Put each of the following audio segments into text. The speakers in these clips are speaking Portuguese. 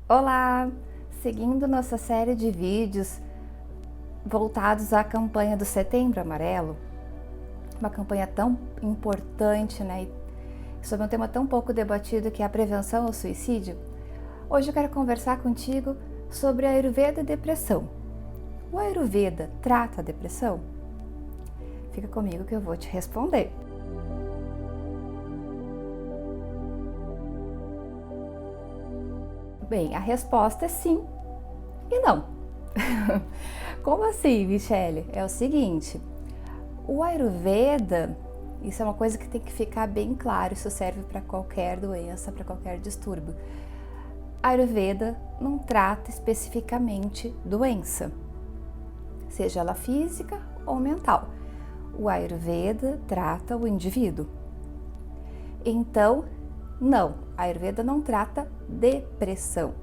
Olá! Seguindo nossa série de vídeos voltados à campanha do Setembro Amarelo, uma campanha tão importante, né, e sobre um tema tão pouco debatido que é a prevenção ao suicídio, hoje eu quero conversar contigo sobre a Ayurveda e depressão. O Ayurveda trata a depressão? Fica comigo que eu vou te responder. Bem, a resposta é sim e não. Como assim, Michele? É o seguinte, o Ayurveda, isso é uma coisa que tem que ficar bem claro, isso serve para qualquer doença, para qualquer distúrbio. A Ayurveda não trata especificamente doença, seja ela física ou mental. O Ayurveda trata o indivíduo. Então, não, a Ayurveda não trata depressão,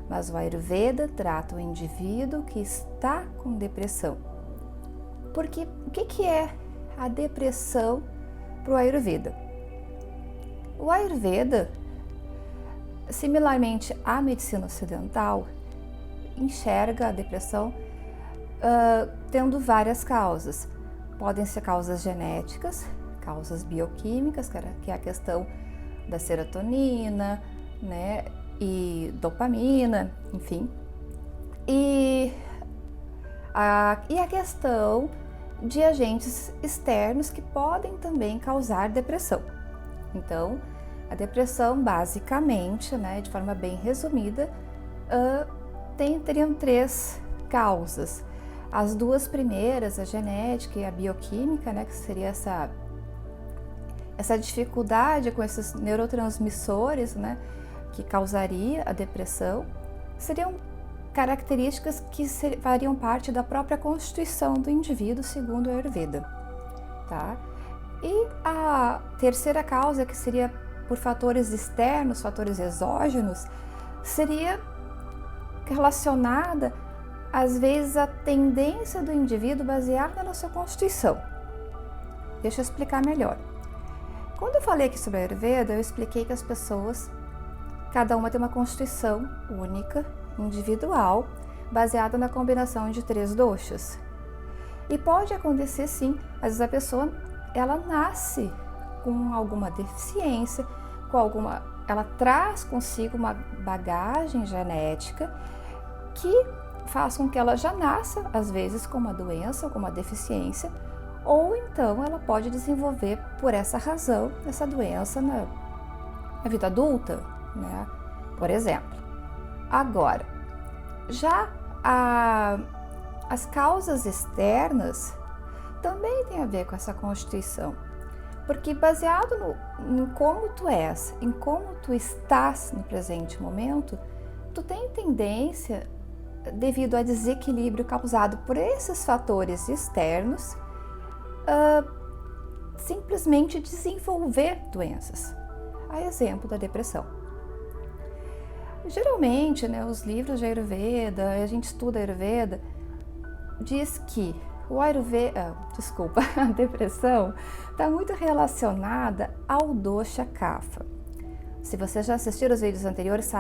mas o Ayurveda trata o indivíduo que está com depressão. Porque o que é a depressão para o Ayurveda? O Ayurveda, similarmente à medicina ocidental, enxerga a depressão tendo várias causas. Podem ser causas genéticas, causas bioquímicas, que é a questão da serotonina, né, e dopamina, enfim. E a questão de agentes externos que podem também causar depressão. Então, a depressão, basicamente, né, de forma bem resumida, teriam três causas. As duas primeiras, a genética e a bioquímica, né, que seria essa dificuldade com esses neurotransmissores, né, que causaria a depressão, seriam características que fariam parte da própria constituição do indivíduo, segundo a Ayurveda, tá? E a terceira causa, que seria por fatores externos, fatores exógenos, seria relacionada, às vezes, à tendência do indivíduo baseada na sua constituição. Deixa eu explicar melhor. Quando eu falei aqui sobre a Ayurveda, eu expliquei que as pessoas, cada uma tem uma constituição única, individual, baseada na combinação de 3 doshas. E pode acontecer sim, às vezes a pessoa, ela nasce com alguma deficiência, ela traz consigo uma bagagem genética que faz com que ela já nasça, às vezes, com uma doença ou com uma deficiência, ou então ela pode desenvolver, por essa razão, essa doença na vida adulta, né? Por exemplo. Agora, já as causas externas também têm a ver com essa constituição, porque baseado em como tu és, em como tu estás no presente momento, tu tem tendência, devido a desequilíbrio causado por esses fatores externos, simplesmente desenvolver doenças. A exemplo da depressão. Geralmente, né, os livros de Ayurveda, a gente estuda Ayurveda, diz que a depressão está muito relacionada ao dosha kapha. Se vocês já assistiram os vídeos anteriores,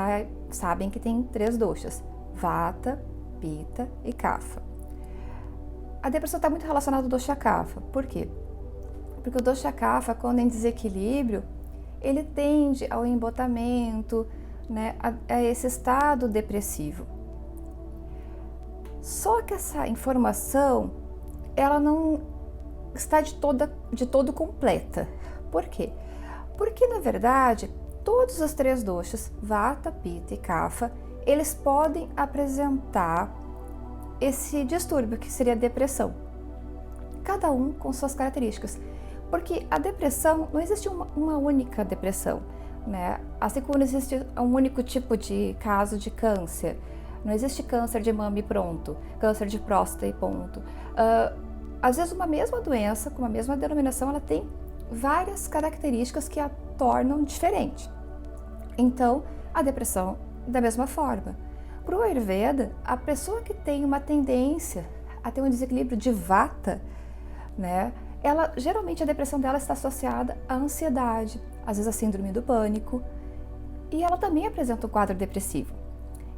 sabem que tem 3 doshas: Vata, Pitta e Kapha. A depressão está muito relacionada ao dosha kapha. Por quê? Porque o dosha kapha, quando em desequilíbrio, ele tende ao embotamento, né, a esse estado depressivo. Só que essa informação, ela não está de todo completa. Por quê? Porque, na verdade, todos os 3 doshas, Vata, Pitta e Kapha, eles podem apresentar esse distúrbio, que seria a depressão. Cada um com suas características. Porque a depressão, não existe uma única depressão, né? Assim como não existe um único tipo de caso de câncer. Não existe câncer de mama e pronto, câncer de próstata e ponto. Às vezes uma mesma doença, com a mesma denominação, ela tem várias características que a tornam diferente. Então, a depressão, da mesma forma. Para o Ayurveda, a pessoa que tem uma tendência a ter um desequilíbrio de Vata, né, geralmente a depressão dela está associada à ansiedade, às vezes a síndrome do pânico, e ela também apresenta um quadro depressivo.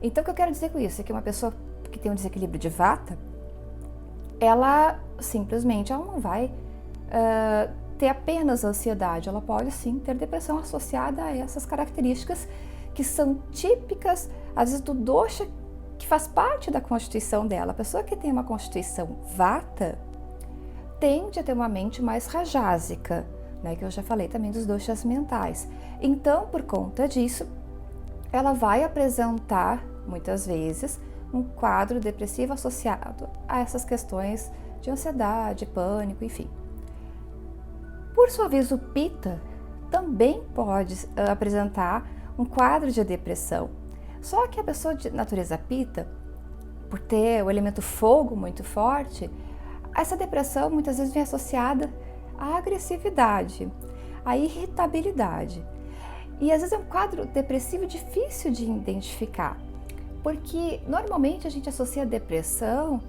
Então, o que eu quero dizer com isso é que uma pessoa que tem um desequilíbrio de Vata, ela simplesmente ela não vai ter apenas ansiedade, ela pode sim ter depressão associada a essas características que são típicas, às vezes, do dosha, que faz parte da constituição dela. A pessoa que tem uma constituição Vata tende a ter uma mente mais rajásica, né, que eu já falei também dos doshas mentais. Então, por conta disso, ela vai apresentar, muitas vezes, um quadro depressivo associado a essas questões de ansiedade, pânico, enfim. Por sua vez, o Pitta também pode apresentar um quadro de depressão. Só que a pessoa de natureza Pitta, por ter o elemento fogo muito forte, essa depressão muitas vezes vem associada à agressividade, à irritabilidade. E às vezes é um quadro depressivo difícil de identificar, porque normalmente a gente associa a depressão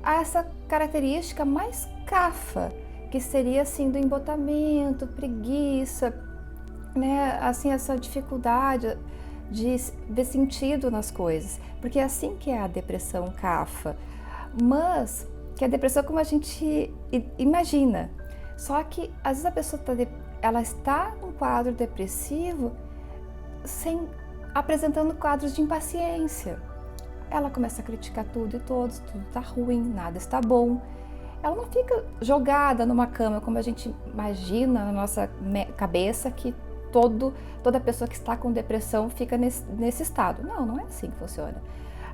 a essa característica mais Kapha, que seria assim do embotamento, preguiça, né? Assim, essa dificuldade de ver sentido nas coisas, porque é assim que é a depressão Kapha, mas que é a depressão como a gente imagina. Só que às vezes a pessoa ela está num quadro depressivo apresentando quadros de impaciência. Ela começa a criticar tudo e todos, tudo está ruim, nada está bom. Ela não fica jogada numa cama como a gente imagina na nossa cabeça que toda pessoa que está com depressão fica nesse estado. Não é assim que funciona.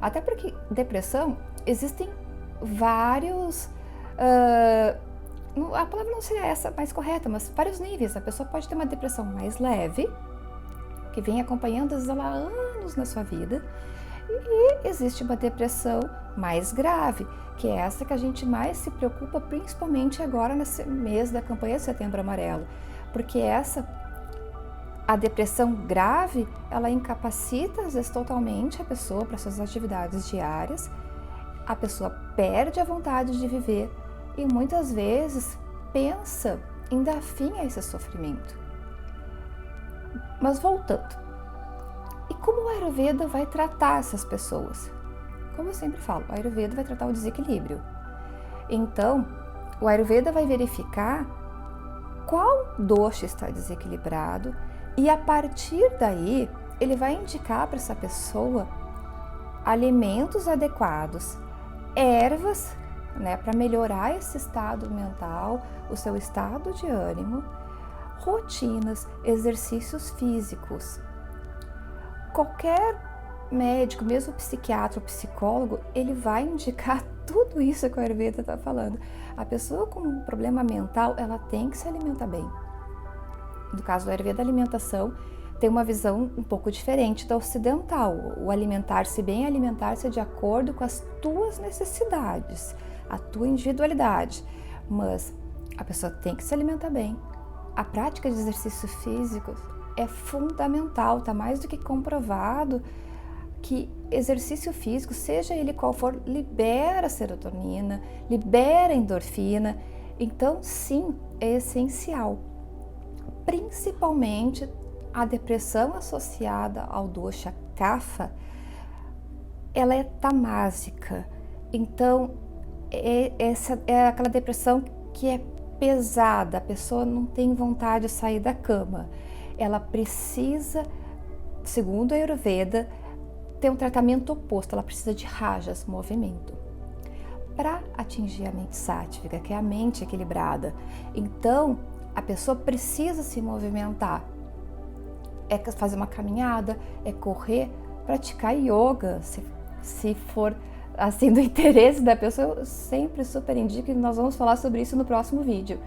Até porque depressão, existem vários... a palavra não seria essa mais correta, mas vários níveis. A pessoa pode ter uma depressão mais leve, que vem acompanhando às vezes ela há anos na sua vida, e existe uma depressão mais grave, que é essa que a gente mais se preocupa, principalmente agora nesse mês da campanha de Setembro Amarelo, porque a depressão grave, ela incapacita às vezes totalmente a pessoa para suas atividades diárias, a pessoa perde a vontade de viver e muitas vezes pensa em dar fim a esse sofrimento. Mas voltando, e como o Ayurveda vai tratar essas pessoas? Como eu sempre falo, o Ayurveda vai tratar o desequilíbrio. Então, o Ayurveda vai verificar qual dosha está desequilibrado e a partir daí ele vai indicar para essa pessoa alimentos adequados, ervas, né, para melhorar esse estado mental, o seu estado de ânimo, rotinas, exercícios físicos. Qualquer médico, mesmo psiquiatra ou psicólogo, ele vai indicar tudo isso que o Ayurveda está falando. A pessoa com um problema mental, ela tem que se alimentar bem. No caso do Ayurveda, a alimentação tem uma visão um pouco diferente da ocidental. O alimentar-se bem é alimentar-se de acordo com as tuas necessidades, a tua individualidade. Mas a pessoa tem que se alimentar bem. A prática de exercício físico é fundamental, está mais do que comprovado que exercício físico, seja ele qual for, libera serotonina, libera endorfina. Então, sim, é essencial. Principalmente a depressão associada ao dosha Kapha, ela é tamásica. Então, essa é aquela depressão que é pesada, a pessoa não tem vontade de sair da cama. Ela precisa, segundo a Ayurveda, ter um tratamento oposto, ela precisa de rajas, movimento, para atingir a mente sáttvica, que é a mente equilibrada. Então, a pessoa precisa se movimentar, é fazer uma caminhada, é correr, praticar yoga, se for assim do interesse da pessoa, eu sempre super indico e nós vamos falar sobre isso no próximo vídeo.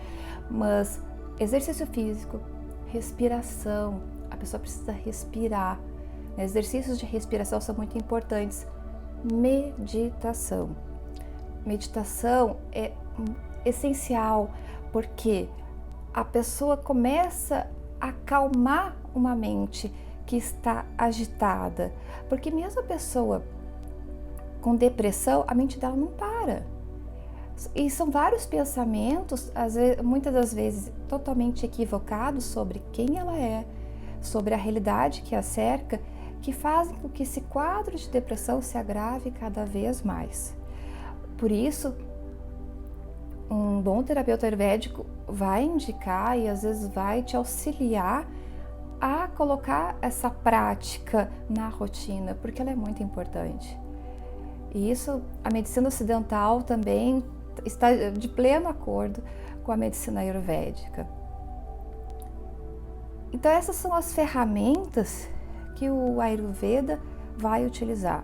Mas exercício físico, respiração, a pessoa precisa respirar, né? Exercícios de respiração são muito importantes. Meditação é essencial, porque a pessoa começa a acalmar uma mente que está agitada, porque mesmo a pessoa com depressão, a mente dela não para. E são vários pensamentos, muitas das vezes totalmente equivocados sobre quem ela é, sobre a realidade que a cerca, que fazem com que esse quadro de depressão se agrave cada vez mais. Por isso, um bom terapeuta ayurvédico vai indicar e às vezes vai te auxiliar a colocar essa prática na rotina, porque ela é muito importante. E isso, a medicina ocidental também está de pleno acordo com a medicina ayurvédica. Então essas são as ferramentas que o Ayurveda vai utilizar.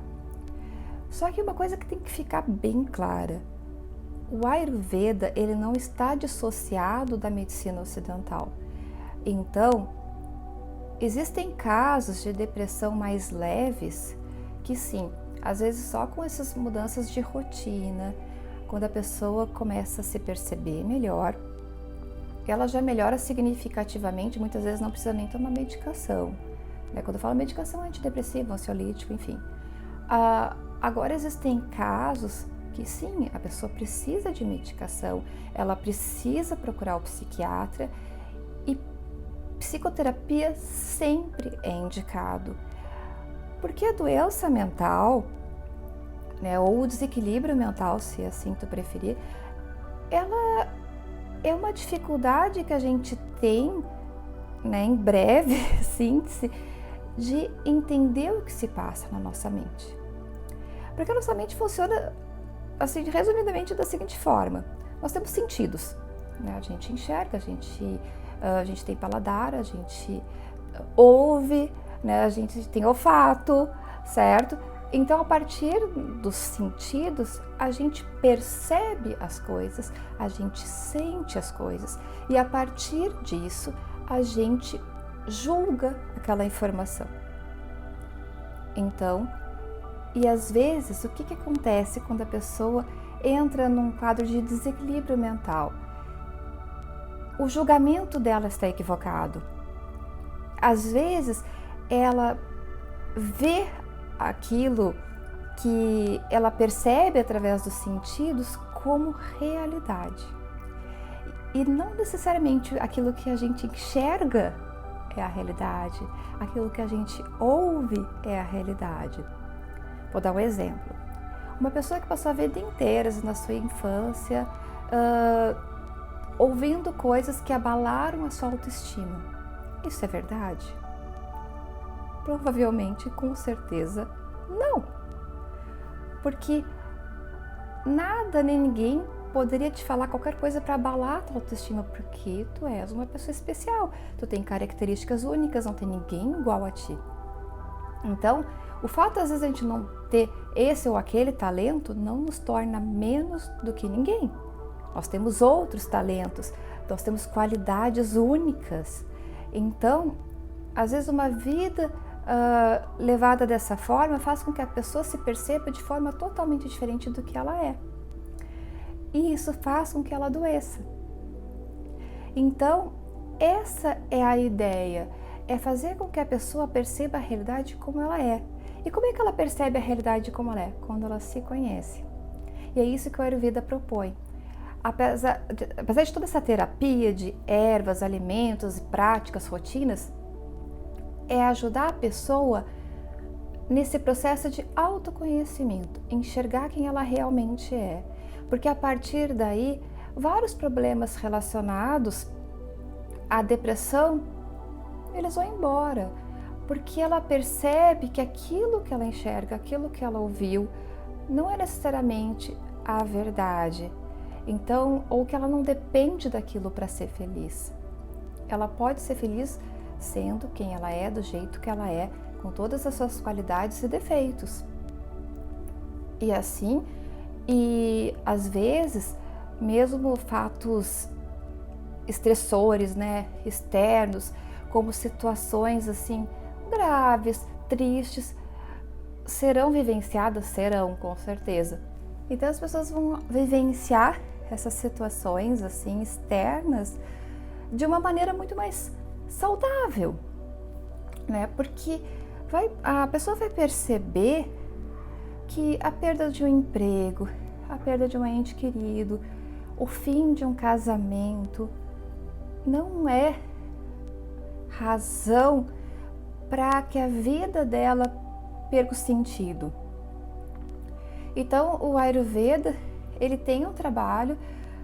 Só que uma coisa que tem que ficar bem clara: o Ayurveda, ele não está dissociado da medicina ocidental. Então, existem casos de depressão mais leves que sim, às vezes só com essas mudanças de rotina, quando a pessoa começa a se perceber melhor, ela já melhora significativamente, muitas vezes não precisa nem tomar medicação. Quando eu falo medicação, antidepressivo, ansiolítico, enfim. Agora existem casos que sim, a pessoa precisa de medicação, ela precisa procurar o psiquiatra e psicoterapia sempre é indicado. Porque a doença mental, ou o desequilíbrio mental, se assim tu preferir, ela é uma dificuldade que a gente tem, em breve síntese, de entender o que se passa na nossa mente. Porque a nossa mente funciona, assim, resumidamente da seguinte forma: nós temos sentidos, a gente enxerga, a gente tem paladar, a gente ouve, a gente tem olfato, certo? Então, a partir dos sentidos, a gente percebe as coisas, a gente sente as coisas e a partir disso, a gente julga aquela informação. Então, e às vezes, o que acontece quando a pessoa entra num quadro de desequilíbrio mental? O julgamento dela está equivocado. Às vezes, ela vê aquilo que ela percebe através dos sentidos como realidade. E não necessariamente aquilo que a gente enxerga é a realidade, aquilo que a gente ouve é a realidade. Vou dar um exemplo. Uma pessoa que passou a vida inteira na sua infância ouvindo coisas que abalaram a sua autoestima. Isso é verdade? Provavelmente, com certeza, não. Porque nada nem ninguém poderia te falar qualquer coisa para abalar a tua autoestima, porque tu és uma pessoa especial, tu tem características únicas, não tem ninguém igual a ti. Então, o fato às vezes a gente não ter esse ou aquele talento não nos torna menos do que ninguém. Nós temos outros talentos, nós temos qualidades únicas. Então, às vezes uma vida levada dessa forma faz com que a pessoa se perceba de forma totalmente diferente do que ela é. E isso faz com que ela adoeça. Então, essa é a ideia, é fazer com que a pessoa perceba a realidade como ela é. E como é que ela percebe a realidade como ela é? Quando ela se conhece. E é isso que o Ayurveda propõe. Apesar de toda essa terapia de ervas, alimentos, práticas, rotinas, é ajudar a pessoa nesse processo de autoconhecimento, enxergar quem ela realmente é. Porque a partir daí, vários problemas relacionados à depressão, eles vão embora. Porque ela percebe que aquilo que ela enxerga, aquilo que ela ouviu, não é necessariamente a verdade. Então, ou que ela não depende daquilo para ser feliz. Ela pode ser feliz sendo quem ela é, do jeito que ela é, com todas as suas qualidades e defeitos. E assim, às vezes, mesmo fatos estressores, externos, como situações assim graves, tristes, serão vivenciadas? Serão, com certeza. Então as pessoas vão vivenciar essas situações assim externas de uma maneira muito mais saudável, Porque a pessoa vai perceber que a perda de um emprego, a perda de um ente querido, o fim de um casamento não é razão para que a vida dela perca o sentido. Então, o Ayurveda, ele tem um trabalho,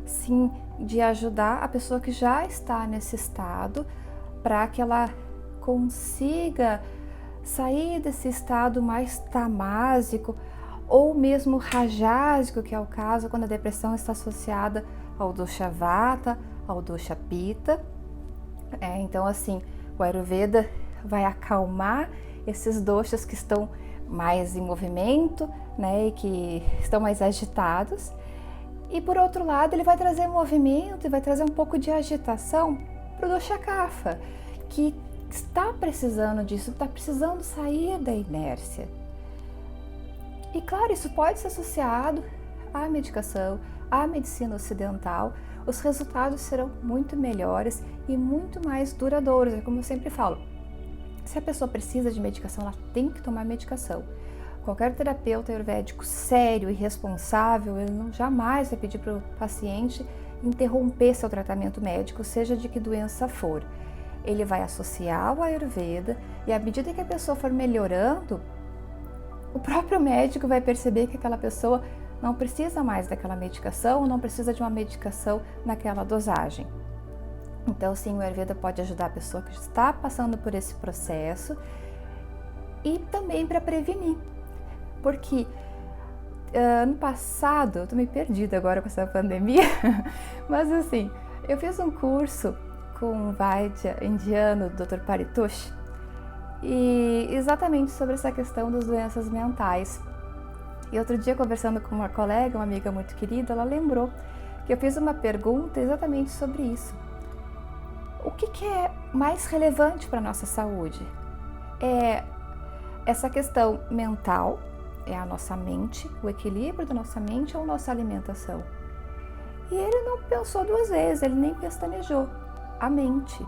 sim, de ajudar a pessoa que já está nesse estado, para que ela consiga sair desse estado mais tamásico ou mesmo rajásico, que é o caso quando a depressão está associada ao dosha vata, ao dosha pitta. Então, assim, o Ayurveda vai acalmar esses doshas que estão mais em movimento, né, e que estão mais agitados. E por outro lado, ele vai trazer movimento e vai trazer um pouco de agitação para o dosha kapha, que está precisando disso, está precisando sair da inércia. E claro, isso pode ser associado à medicação, à medicina ocidental. Os resultados serão muito melhores e muito mais duradouros. É como eu sempre falo, se a pessoa precisa de medicação, ela tem que tomar medicação. Qualquer terapeuta ayurvédico sério e responsável, ele jamais vai pedir para o paciente interromper seu tratamento médico, seja de que doença for. Ele vai associar o Ayurveda e à medida que a pessoa for melhorando, o próprio médico vai perceber que aquela pessoa não precisa mais daquela medicação, não precisa de uma medicação naquela dosagem. Então, sim, o Ayurveda pode ajudar a pessoa que está passando por esse processo e também para prevenir. Porque ano passado, eu estou meio perdida agora com essa pandemia, mas assim, eu fiz um curso com o Vaidya indiano, o Dr. Paritosh, e exatamente sobre essa questão das doenças mentais. E outro dia, conversando com uma colega, uma amiga muito querida, ela lembrou que eu fiz uma pergunta exatamente sobre isso. O que é mais relevante para a nossa saúde? É essa questão mental, é a nossa mente, o equilíbrio da nossa mente ou nossa alimentação? E ele não pensou duas vezes, ele nem pestanejou. A mente.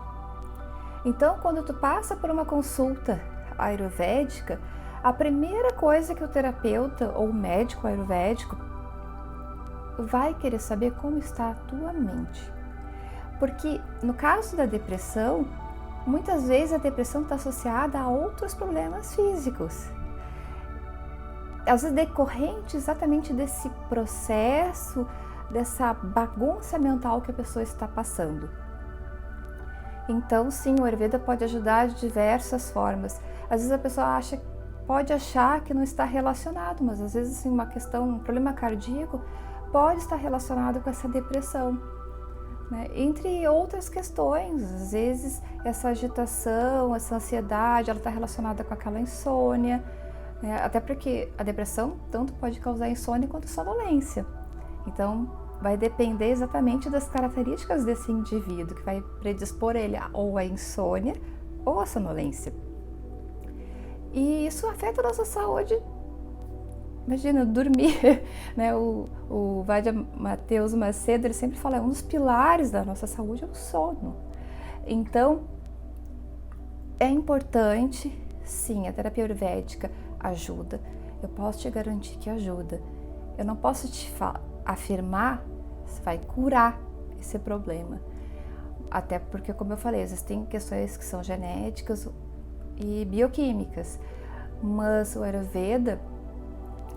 Então, quando tu passa por uma consulta ayurvédica, a primeira coisa que o terapeuta ou o médico ayurvédico vai querer saber como está a tua mente. Porque no caso da depressão, muitas vezes a depressão está associada a outros problemas físicos. Às vezes decorrente exatamente desse processo, dessa bagunça mental que a pessoa está passando. Então, sim, o Ayurveda pode ajudar de diversas formas. Às vezes a pessoa pode achar que não está relacionado, mas às vezes assim, um problema cardíaco pode estar relacionado com essa depressão, né? Entre outras questões, às vezes essa agitação, essa ansiedade, ela está relacionada com aquela insônia, né? Até porque a depressão tanto pode causar insônia quanto sonolência. Então, vai depender exatamente das características desse indivíduo que vai predispor ele ou a insônia ou a sonolência. E isso afeta a nossa saúde. Imagina, dormir, né? O Vaidya Matheus Macedo, ele sempre fala, um dos pilares da nossa saúde é o sono. Então, é importante, sim, a terapia ayurvédica ajuda. Eu posso te garantir que ajuda. Eu não posso te afirmar se vai curar esse problema. Até porque, como eu falei, existem questões que são genéticas e bioquímicas. Mas o Ayurveda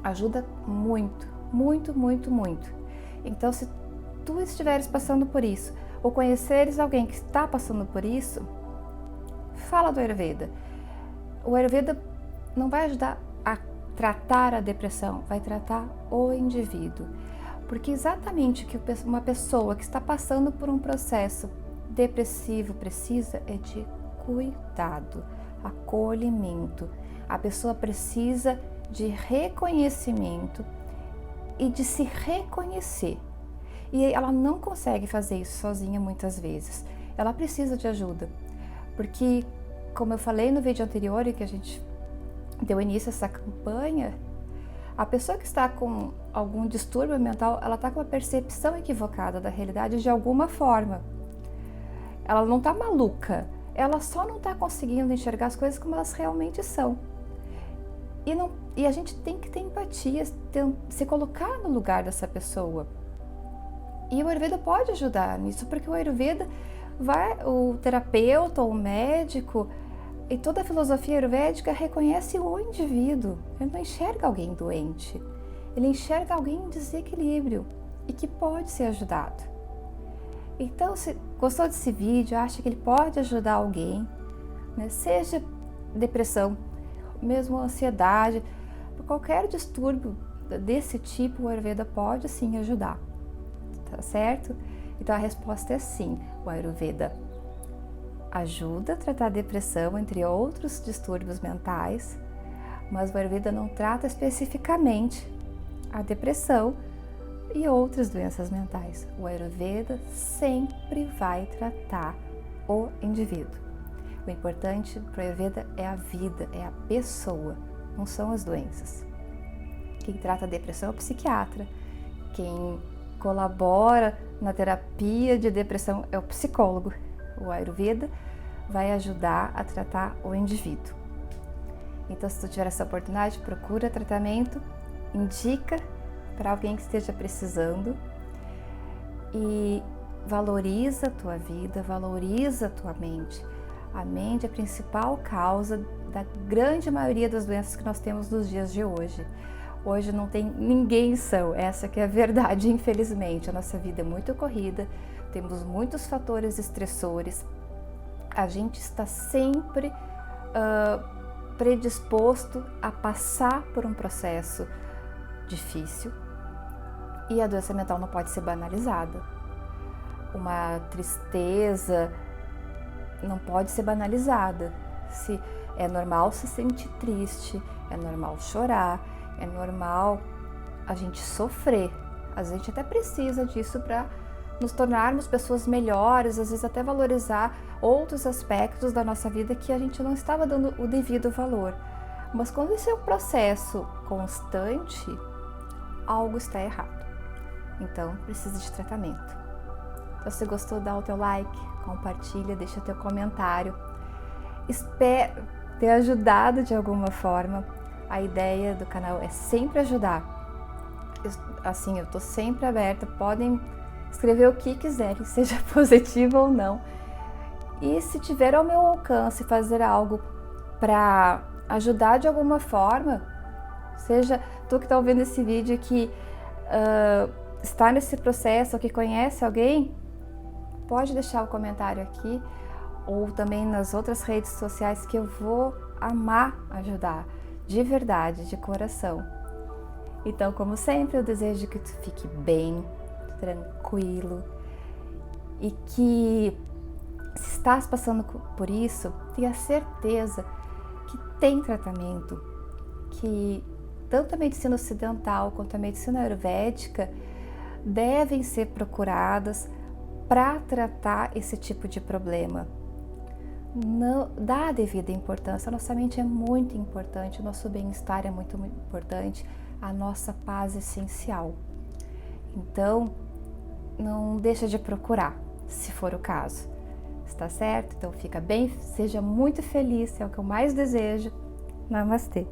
ajuda muito, muito, muito, muito. Então, se tu estiveres passando por isso, ou conheceres alguém que está passando por isso, fala do Ayurveda. O Ayurveda não vai ajudar a tratar a depressão, vai tratar o indivíduo. Porque exatamente o que uma pessoa que está passando por um processo depressivo precisa é de cuidado, acolhimento. A pessoa precisa de reconhecimento e de se reconhecer. E ela não consegue fazer isso sozinha muitas vezes. Ela precisa de ajuda. Porque, como eu falei no vídeo anterior, em que a gente deu início a essa campanha, a pessoa que está com algum distúrbio mental, ela está com uma percepção equivocada da realidade de alguma forma. Ela não está maluca, ela só não está conseguindo enxergar as coisas como elas realmente são. E a gente tem que ter empatia, se colocar no lugar dessa pessoa. E o Ayurveda pode ajudar nisso, porque o Ayurveda o terapeuta ou o médico E toda a filosofia ayurvédica reconhece o indivíduo. Ele não enxerga alguém doente. Ele enxerga alguém em desequilíbrio e que pode ser ajudado. Então, se gostou desse vídeo, acha que ele pode ajudar alguém, né? Seja depressão, mesmo ansiedade, qualquer distúrbio desse tipo, o Ayurveda pode sim ajudar, tá certo? Então a resposta é sim, o Ayurveda ajuda a tratar a depressão, entre outros distúrbios mentais, mas o Ayurveda não trata especificamente a depressão e outras doenças mentais. O Ayurveda sempre vai tratar o indivíduo. O importante para o Ayurveda é a vida, é a pessoa, não são as doenças. Quem trata a depressão é o psiquiatra, quem colabora na terapia de depressão é o psicólogo. O Ayurveda vai ajudar a tratar o indivíduo. Então, se tu tiver essa oportunidade, procura tratamento, indica para alguém que esteja precisando e valoriza a tua vida, valoriza a tua mente. A mente é a principal causa da grande maioria das doenças que nós temos nos dias de hoje. Hoje não tem ninguém são, essa que é a verdade, infelizmente. A nossa vida é muito corrida, temos muitos fatores estressores, a gente está sempre predisposto a passar por um processo difícil e a doença mental não pode ser banalizada. Uma tristeza não pode ser banalizada. Se é normal se sentir triste, é normal chorar, é normal a gente sofrer. A gente até precisa disso para nos tornarmos pessoas melhores, às vezes até valorizar outros aspectos da nossa vida que a gente não estava dando o devido valor. Mas quando isso é um processo constante, algo está errado. Então, precisa de tratamento. Então, se gostou, dá o teu like, compartilha, deixa teu comentário. Espero ter ajudado de alguma forma. A ideia do canal é sempre ajudar. Assim, eu tô sempre aberta, podem escrever o que quiserem, seja positivo ou não. E se tiver ao meu alcance fazer algo para ajudar de alguma forma, seja tu que está ouvindo esse vídeo que está nesse processo ou que conhece alguém, pode deixar o comentário aqui ou também nas outras redes sociais que eu vou amar ajudar, de verdade, de coração. Então, como sempre, eu desejo que tu fique bem, tranquilo e que, se estás passando por isso, tenha certeza que tem tratamento, que tanto a medicina ocidental quanto a medicina ayurvédica devem ser procuradas para tratar esse tipo de problema. Não dá a devida importância, a nossa mente é muito importante, o nosso bem-estar é muito importante, a nossa paz é essencial. Então, não deixa de procurar, se for o caso. Está certo? Então fica bem, seja muito feliz, é o que eu mais desejo. Namastê!